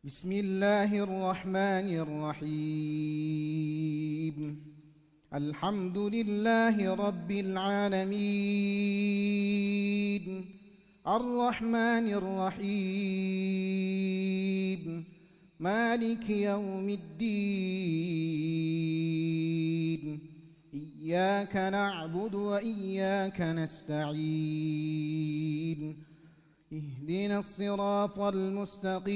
بسم الله الرحمن الرحيم. الحمد لله رب العالمين، الرحمن الرحيم، مالك يوم الدين. إياك نعبد وإياك نستعين. اهدنا الصراط المستقيم،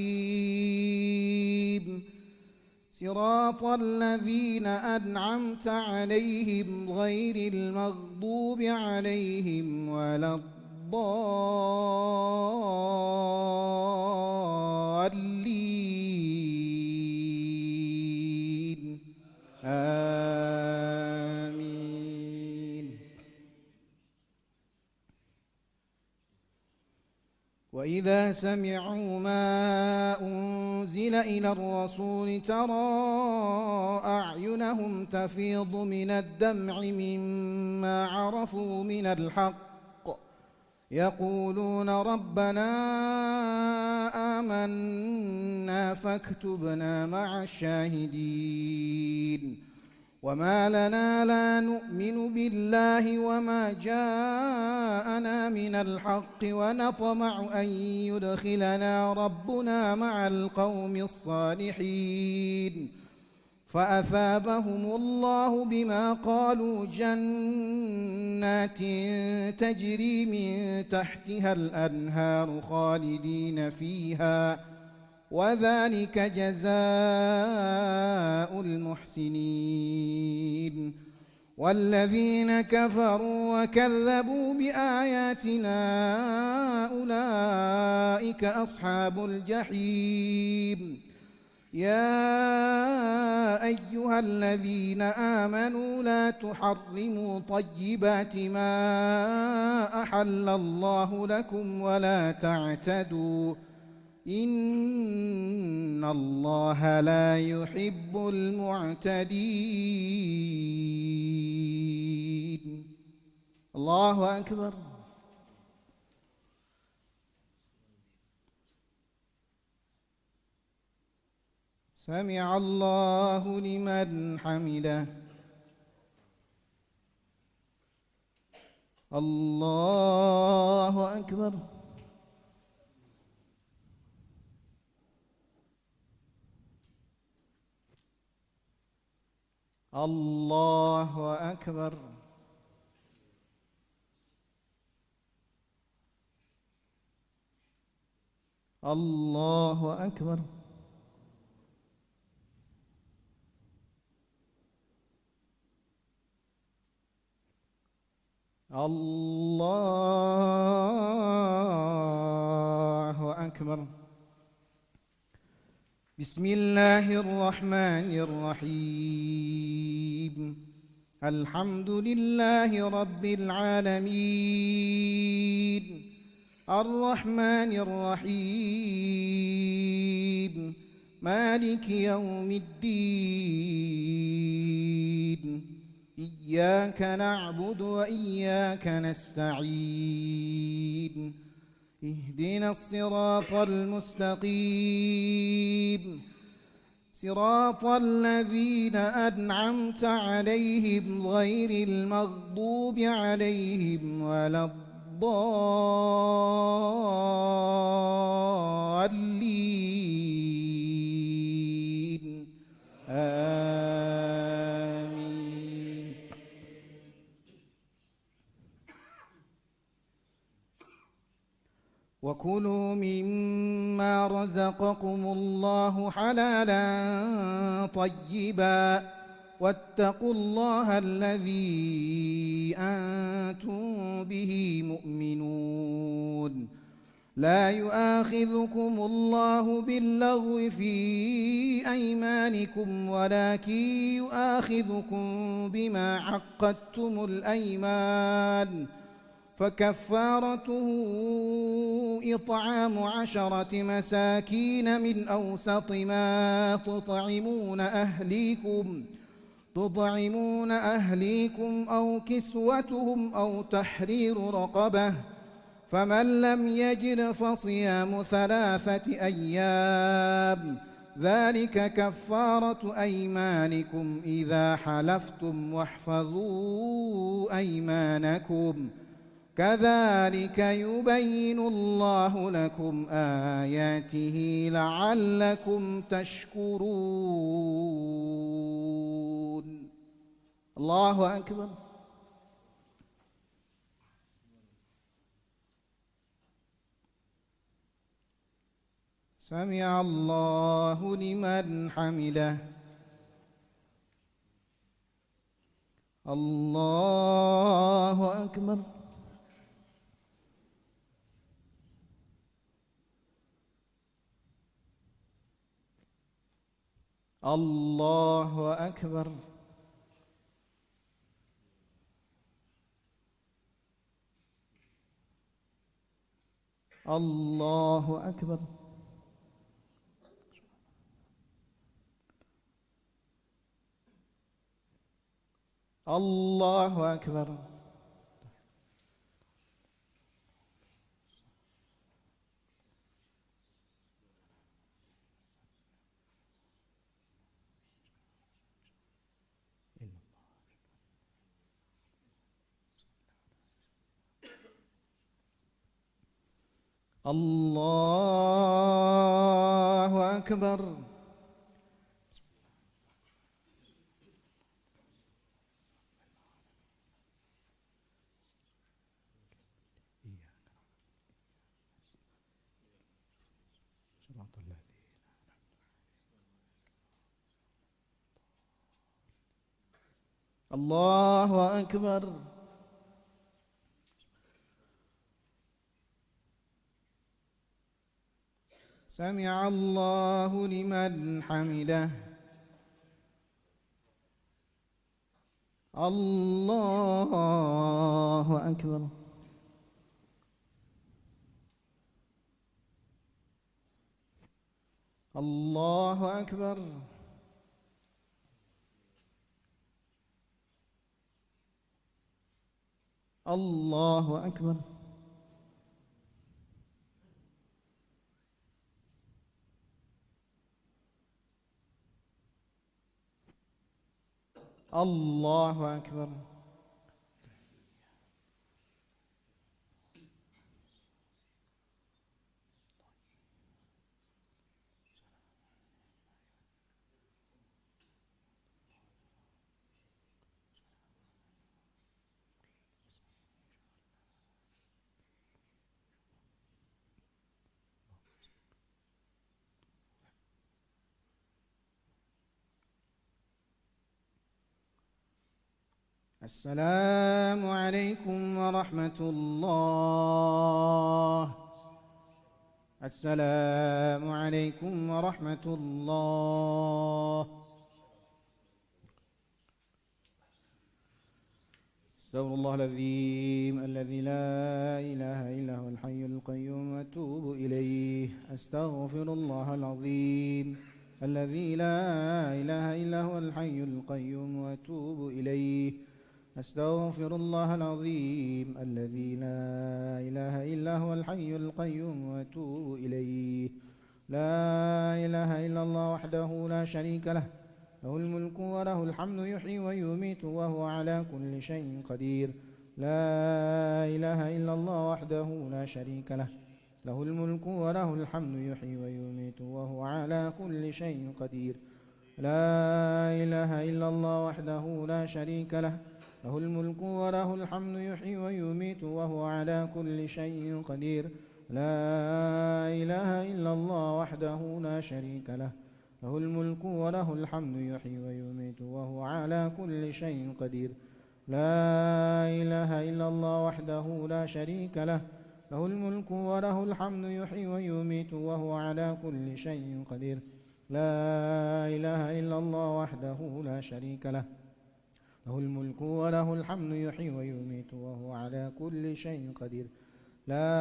صراط الذين أنعمت عليهم غير المغضوب عليهم ولا الضالين. آمين. وإذا سمعوا ما أنزل إلى الرسول ترى أعينهم تفيض من الدمع مما عرفوا من الحق، يقولون ربنا آمنا فاكتبنا مع الشاهدين. وما لنا لا نؤمن بالله وما جاءنا من الحق ونطمع أن يدخلنا ربنا مع القوم الصالحين، فأثابهم الله بما قالوا جنات تجري من تحتها الأنهار خالدين فيها، وذلك جزاء المحسنين. والذين كفروا وكذبوا بآياتنا أولئك أصحاب الجحيم. يا أيها الذين آمنوا لا تحرموا طيبات ما أحل الله لكم ولا تعتدوا، إن الله لا يحب المعتدين. الله أكبر. سمع الله لمن حمده. الله أكبر. الله أكبر. الله أكبر. الله أكبر. بسم الله الرحمن الرحيم. الحمد لله رب العالمين، الرحمن الرحيم، مالك يوم الدين. إياك نعبد وإياك نستعين. اهدنا الصراط المستقيم، صراط الذين أنعمت عليهم غير المغضوب عليهم ولا الضالين. آمين. وكلوا مما رزقكم الله حلالا طيبا، واتقوا الله الذي أنتم به مؤمنون. لا يؤاخذكم الله باللغو في أيمانكم ولكن يؤاخذكم بما عقدتم الأيمان، فكفارته إطعام 10 مساكين من أوسط ما تطعمون أهليكم أو كسوتهم أو تحرير رقبة، فمن لم يجد فصيام 3 أيام ذلك كفارة أيمانكم إذا حلفتم واحفظوا أيمانكم كذلك يبين الله لكم آياته لعلكم تشكرون. الله أكبر. سمع الله لمن حمده. الله أكبر. الله أكبر. الله أكبر. الله أكبر. الله أكبر. الله أكبر. سمع الله لمن حمده. الله أكبر. الله أكبر. الله أكبر. الله أكبر. السلام عليكم ورحمة الله. السلام عليكم ورحمة الله. استغفر الله العظيم الذي لا إله إلا هو الحي القيوم وأتوب إليه. أستغفر الله العظيم الذي لا إله إلا هو الحي القيوم وأتوب إليه. أستغفر الله العظيم الذي لا إله إلا هو الحي القيوم وأتوب إليه. لا إله إلا الله وحده لا شريك له، له الملك وله الحمد يحيي ويميت وهو على كل شيء قدير. لا إله إلا الله وحده لا شريك له، له الملك وله الحمد يحيي ويميت وهو على كل شيء قدير. لا إله إلا الله وحده لا شريك له، له الملك وله الحمد يحيي ويميت وهو على كل شيء قدير. لا إله إلا الله وحده لا شريك له، له الملك وله الحمد يحيي ويميت وهو على كل شيء قدير. لا إله إلا الله وحده لا شريك له، له الملك وله الحمد يحيي ويميت وهو على كل شيء قدير. لا إله إلا الله وحده لا شريك له، له الملك وله الحمد يحيي ويميت وهو على كل شيء قدير. لا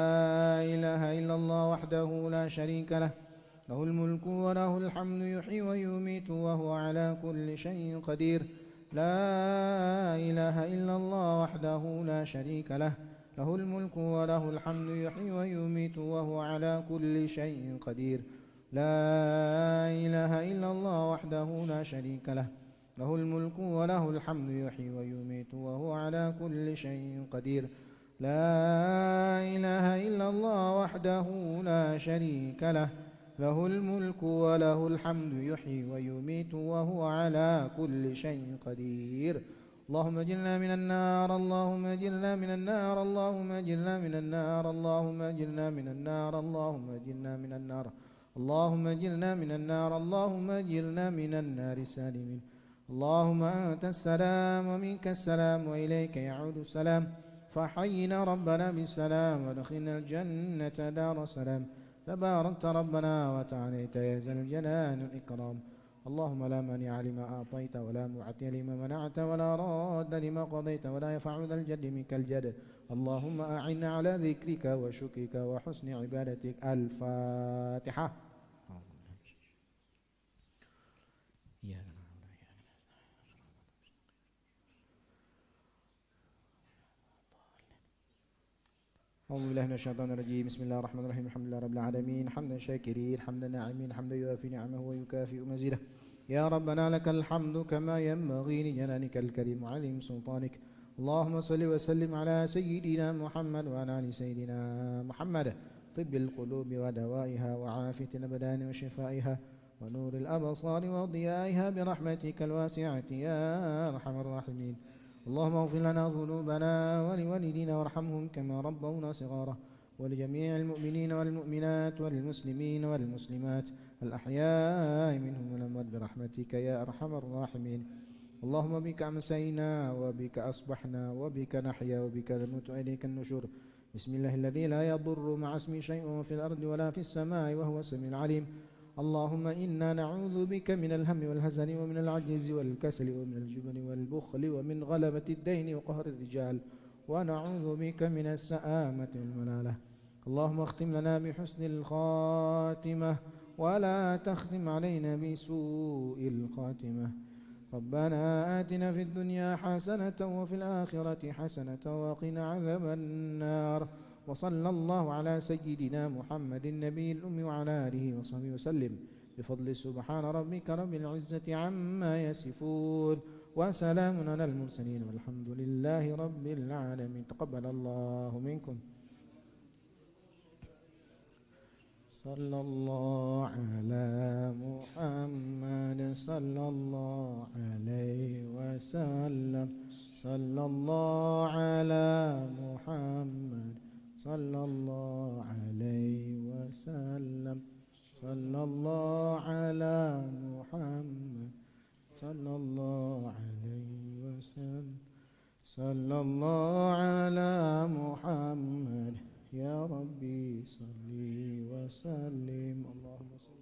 إله إلا الله وحده لا شريك له، له الملك وله الحمد يحيي ويميت وهو على كل شيء قدير. لا إله إلا الله وحده لا شريك له، له الملك وله الحمد يحيي ويميت وهو على كل شيء قدير. لا إله إلا الله وحده لا شريك له، له الملك وله الحمد يحيي ويميت وهو على كل شيء قدير. لا إله إلا الله وحده لا شريك له، له الملك وله الحمد يحيي ويميت وهو على كل شيء قدير. اللهم اجرنا من النار، اللهم اجرنا من النار، اللهم اجرنا من النار، اللهم اجرنا من النار، اللهم اجرنا من النار، اللهم اجرنا من النار، اللهم اجرنا من النار سالمين. اللهم أنت السلام ومنك السلام وإليك يعود السلام، فحينا ربنا بالسلام وادخلنا الجنة دار السلام. تباركت ربنا وتعاليت يا ذا الجلال والإكرام. اللهم لا مانع لما أعطيت ولا معطي لما منعت ولا راد لما قضيت ولا ينفع ذا الجد منك الجد. اللهم أعنا على ذكرك وشكرك وحسن عبادتك. الفاتحة. أعوذ بالله من الشيطان الرجيم. بسم الله الرحمن الرحيم. الحمد لله رب العالمين، حمدا شاكرين، حمدا ناعمين، حمدا يوافي نعمه ويكافئ مزيده. يا ربنا لك الحمد كما ينبغي لجلالك الكريم وعظيم سلطانك. اللهم صل وسلم على سيدنا محمد وعلى آل سيدنا محمد، طب القلوب ودوائها وعافية الأبدان وشفائها ونور الأبصار وضيائها برحمتك الواسعة يا أرحم الراحمين. اللهم اغفر لنا ذنوبنا ولوالدينا وارحمهم كما ربونا صغارا، ولجميع المؤمنين والمؤمنات والمسلمين والمسلمات الأحياء منهم والأموات برحمتك يا أرحم الراحمين. اللهم بك أمسينا وبك أصبحنا وبك نحيا وبك نموت وإليك النشور. بسم الله الذي لا يضر مع اسمه شيء في الأرض ولا في السماء وهو السميع العليم. اللهم إنا نعوذ بك من الهم والحزن ومن العجز والكسل ومن الجبن والبخل ومن غلبة الدين وقهر الرجال، ونعوذ بك من السآمة والملالة. اللهم اختم لنا بحسن الخاتمة ولا تختم علينا بسوء الخاتمة. ربنا آتنا في الدنيا حسنة وفي الآخرة حسنة وقنا عذاب النار. وصلى الله على سيدنا محمد النبي الأمي وعلى آله وصحبه وسلم. بفضل سبحان ربك رب العزة عما يصفون وسلام على المرسلين والحمد لله رب العالمين. تقبل الله منكم. صلى الله على محمد صلى الله عليه وسلم. صلى الله على محمد صلى الله عليه وسلم. صلى الله على محمد صلى الله عليه وسلم. صلى الله على محمد يا ربي صل وسلم. اللهم صل